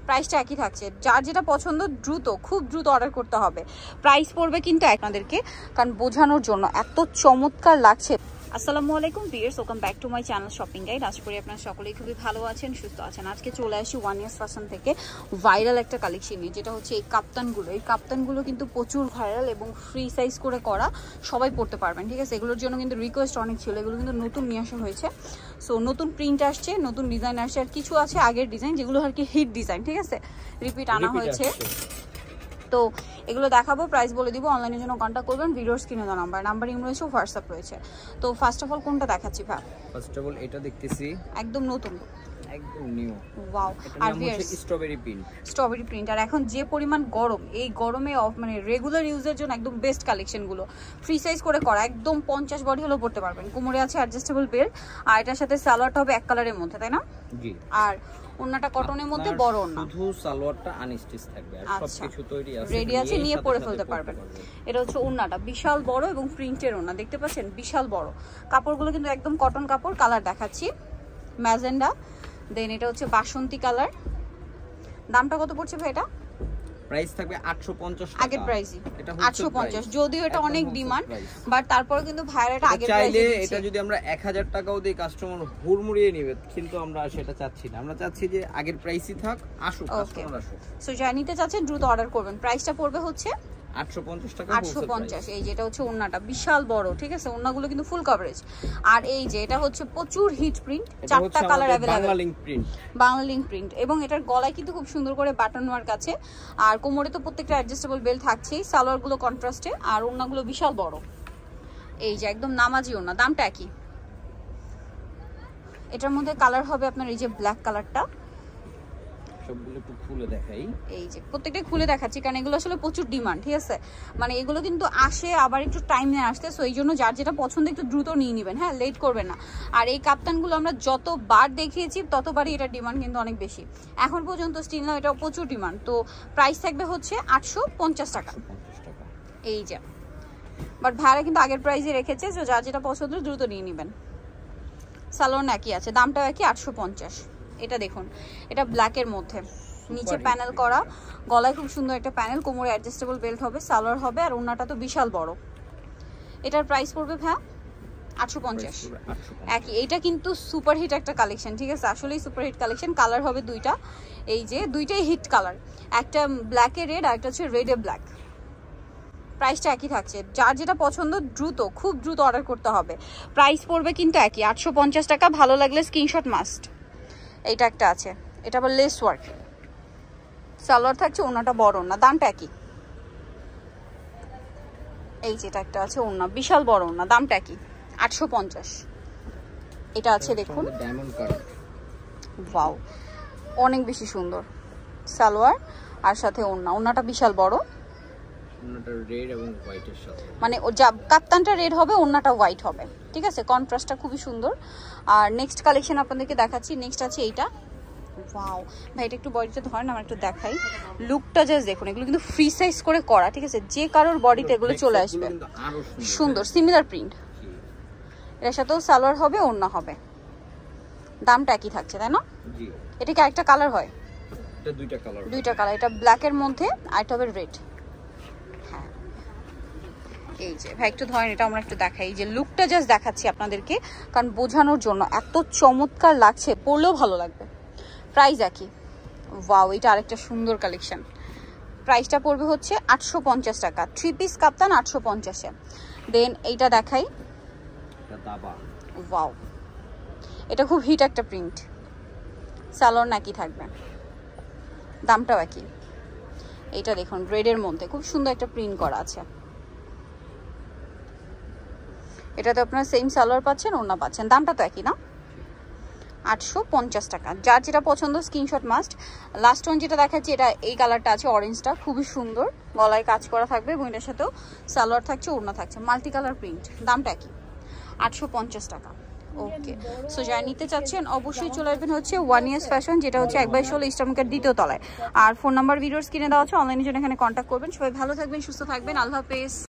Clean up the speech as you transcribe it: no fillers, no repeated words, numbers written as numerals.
প্রাইসটা একই থাকছে। যার যেটা পছন্দ দ্রুত, খুব দ্রুত অর্ডার করতে হবে। প্রাইস পড়বে কিন্তু আপনাদেরকে, কারণ বোঝানোর জন্য এত চমৎকার লাগছে। আসসালামু আলাইকুম viewers, welcome back to my channel shopping guide. আশা করি আপনারা সকলেই খুবই ভালো আছেন, সুস্থ আছেন। আজকে চলে আসি ওয়ান ইয়ার্স ফ্যাশন থেকে ভাইরাল একটা কালেকশন নিয়ে, যেটা হচ্ছে এই কাপ্তানগুলো। এই কাপ্তানগুলো কিন্তু প্রচুর ভাইরাল এবং ফ্রি সাইজ করে করা, সবাই পড়তে পারবেন, ঠিক আছে। এগুলোর জন্য কিন্তু রিকোয়েস্ট অনেক ছিল, এগুলো কিন্তু নতুন নিয়ে আসা হয়েছে। সো নতুন প্রিন্ট আসছে, নতুন ডিজাইন আসছে, আর কিছু আছে আগের ডিজাইন যেগুলো আর কি হিট ডিজাইন, ঠিক আছে, রিপিট আনা হয়েছে। তো এগুলো দেখাবো, প্রাইস বলে দিব। অনলাইনের জন্য কন্ট্যাক্ট করবেন, ভিডিওর স্ক্রিনে দেওয়া নাম্বার ইম রয়েছে, হোয়াটসঅ্যাপ রয়েছে। তো ফার্স্ট অফ অল কোনটা দেখাচ্ছি ভাই? ফার্স্ট অফ অল এটা দেখতেছি, একদম নতুন, একদম নিউ। ওয়াও, আর স্ট্রবেরি প্রিন্ট। আর এখন যে পরিমাণ গরম, এই গরমে মানে রেগুলার ইউজের জন্য একদম বেস্ট কালেকশন গুলো, ফ্রি সাইজ করে করা, একদম 50 বডি হলো পড়তে পারবেন। কোমরে আছে অ্যাডজাস্টেবল বেল্ট, আর এটার সাথে সালোয়ারটা হবে এক কালারের মধ্যে, তাই না? জি। আর ওন্নাটা কটনের মধ্যে বড় ওন্না, শুধু সালোয়ারটা আনস্টিচ থাকবে, আর সবকিছু তৈরি আছে, রেডি আছে, নিয়ে পরে ফেলতে পারবেন। এটা হচ্ছে ওন্নাটা বিশাল বড় এবং প্রিন্টের ওন্না, দেখতে পাচ্ছেন বিশাল বড়। কাপড়গুলো কিন্তু একদম কটন কাপড়। কালার দেখাচ্ছি, ম্যাজেন্ডা, দেন এটা হচ্ছে বাসন্তী কালার। দামটা কত পড়ছে ভাই? এটা প্রাইস থাকবে 850 টাকা। আগের প্রাইসই 850, যদিও এটা অনেক ডিমান্ড, বাট তারপরে কিন্তু ভাইরা এটা আগের প্রাইসে চাইলে এটা যদি আমরা 1000 টাকাও দেই কাস্টমার হুড়মুড়িয়ে নেবে, কিন্তু আমরা সেটা চাচ্ছি না। আমরা চাচ্ছি যে আগের প্রাইসই থাক, আসুক কাস্টমার আসুক। সো যারা নিতে চাচ্ছেন দ্রুত অর্ডার করবেন। প্রাইসটা পড়বে হচ্ছে 850 টাকা, 850। এই যেটা হচ্ছে ওন্নাটা বিশাল বড়, ঠিক আছে, ওন্নাগুলো কিন্তু ফুল কভারেজ। আর এই যে এটা হচ্ছে প্রচুর হিট প্রিন্ট, চারটা colour available, Bangla link print, এবং এটার গলায় কিন্তু খুব সুন্দর করে বাটন ওয়ার্ক আছে। আর কোমরে তো প্রত্যেকটা অ্যাডজাস্টেবল বেল্ট থাকছেই, সালোয়ার গুলো কন্ট্রাস্টে, আর ওন্নাগুলো বিশাল বড়। এই যে একদম নামাজি ওন্না। দামটা কি? এটার মধ্যে কালার হবে আপনার এই যে ব্ল্যাক কালারটা, সবগুলো একটু খুলে দেখাই। এই যে প্রত্যেকটা খুলে দেখাচ্ছি কারণ এগুলো আসলে প্রচুর ডিমান্ড, ঠিক আছে। মানে এগুলো কিন্তু আসে, আবার একটু টাইম নিয়ে আসতে, সো এই জন্য যার যেটা পছন্দ একটু দ্রুত নিয়ে নেবেন, হ্যাঁ, লেট করবেন না। আর এই কাপ্তানগুলো আমরা যতবার দেখিয়েছি ততবারই এটার ডিমান্ড কিন্তু অনেক বেশি। এখন পর্যন্ত স্টিল না, এটাও প্রচুর ডিমান্ড। তো প্রাইস থাকবে হচ্ছে 850 টাকা। এই যে, বাট ভাড়া কিন্তু আগের প্রাইসে রেখেছে, তো যার যেটা পছন্দ দ্রুত নিয়ে নেবেন। সালোয়ার একই আছে, দামটাও একই 850। এটা দেখুন, এটা ব্ল্যাকের মধ্যে, নিচে প্যানেল করা, গলায় খুব সুন্দর একটা প্যানেল, কোমরে অ্যাডজাস্টেবল বেল্ট হবে, সালোয়ার হবে, আর ওন্নাটা তো বিশাল বড়। এটার প্রাইস পড়বে ভাই 850 একই। এটা কিন্তু সুপার হিট একটা কালেকশন, ঠিক আছে, আসলেই সুপার হিট কালেকশন। কালার হবে দুইটা, এই যে দুইটাই হিট কালার, একটা ব্ল্যাকে রেড আর একটা হচ্ছে রেডে ব্ল্যাক। প্রাইসটা একই থাকছে। যার যেটা পছন্দ দ্রুত, খুব দ্রুত অর্ডার করতে হবে। প্রাইস পড়বে কিন্তু একই 850 টাকা। ভালো লাগলে স্ক্রিনশট মাস্ট। এইটা একটা আছে, এটা আবার লেস ওয়ার্ক, সালোয়ার থাকছে, ওন্নাটা বড় ওন্না, দামটা একই। এই যেটা একটা আছে ওন্না, বিশাল বড় ওন্না, দামটা একই 850। এটা আছে দেখুন, ওয়াও, অনেক বেশি সুন্দর সালোয়ার, আর সাথে ওন্নাটা বিশাল বড়, ওন্নাটা রেড এবং হোয়াইটের সাথে, মানে ও যা কাপ্তানটা রেড হবে, ওন্নাটা হোয়াইট হবে, ঠিক আছে, কন্ট্রাস্টটা খুবই সুন্দর। আর নেক্সট কালেকশন আপনাদেরকে দেখাচ্ছি, নেক্সট আছে এইটা। ওয়াও ভাই, এটা একটু বডিতে ধরেন, আমরা একটু দেখাই লুকটা, জাস্ট দেখুন। এগুলো কিন্তু ফ্রি সাইজ করে করা, ঠিক আছে, যে কারোর বডিতে এগুলো চলে আসবে, সুন্দর সিমিলার প্রিন্ট। এর সাথেও সালোয়ার হবে, ওন্না হবে, দামটা একই থাকছে, তাই না? জি। এটা কি আরেকটা কালার হয়? এটা দুইটা কালার, এটা ব্ল্যাকের মধ্যে, আর এটা হবে রেড। হ্যাঁ, এই যে ভাই একটু ধরেন, এটা আমরা একটু দেখাই, যে লুকটা জাস্ট দেখাচ্ছি আপনাদেরকে, কারণ বোঝানোর জন্য এত চমৎকার লাগছে, পরলেও ভালো লাগবে। প্রাইস একই। ওয়াও, এটা আরেকটা সুন্দর কালেকশন। প্রাইসটা পড়বে হচ্ছে 850 টাকা। 3 পিস কাপ্তান 850-এ। দেন এইটা দেখাই, ওয়াও, এটা খুব হিট একটা প্রিন্ট, সালোয়ার নাকি থাকবে, দামটাও একই। এইটা দেখুন, রেডের মধ্যে খুব সুন্দর একটা প্রিন্ট করা আছে। এটাতে আপনারা সেম সালোয়ার পাচ্ছেন, ওন্না পাচ্ছেন, দামটা তো একই না? 850 টাকা। যার যেটা পছন্দ স্ক্রিনশট মাস্ট। লাস্ট ওয়ান যেটা দেখাচ্ছি, এটা এই কালারটা আছে, অরেঞ্জটা খুবই সুন্দর, গলায় কাজ করা থাকবে, বইটার সাথেও সালোয়ার থাকছে, ওড়না থাকছে, মাল্টি কালার প্রিন্ট, দামটা কি 850 টাকা। ওকে, সো যারা নিতে চাচ্ছেন অবশ্যই চলে আসবেন হচ্ছে ওয়ান ইয়ার্স ফ্যাশন, যেটা হচ্ছে 1/16 ইস্টার্নমার্কেট দ্বিতীয় তলায়। আর ফোন নাম্বার ভিডিওর স্ক্রিনে দেওয়া আছে, অনলাইনের জন্য এখানে কন্ট্যাক্ট করবেন। সবাই ভালো থাকবেন, সুস্থ থাকবেন, আল্লাহ হাফেজ।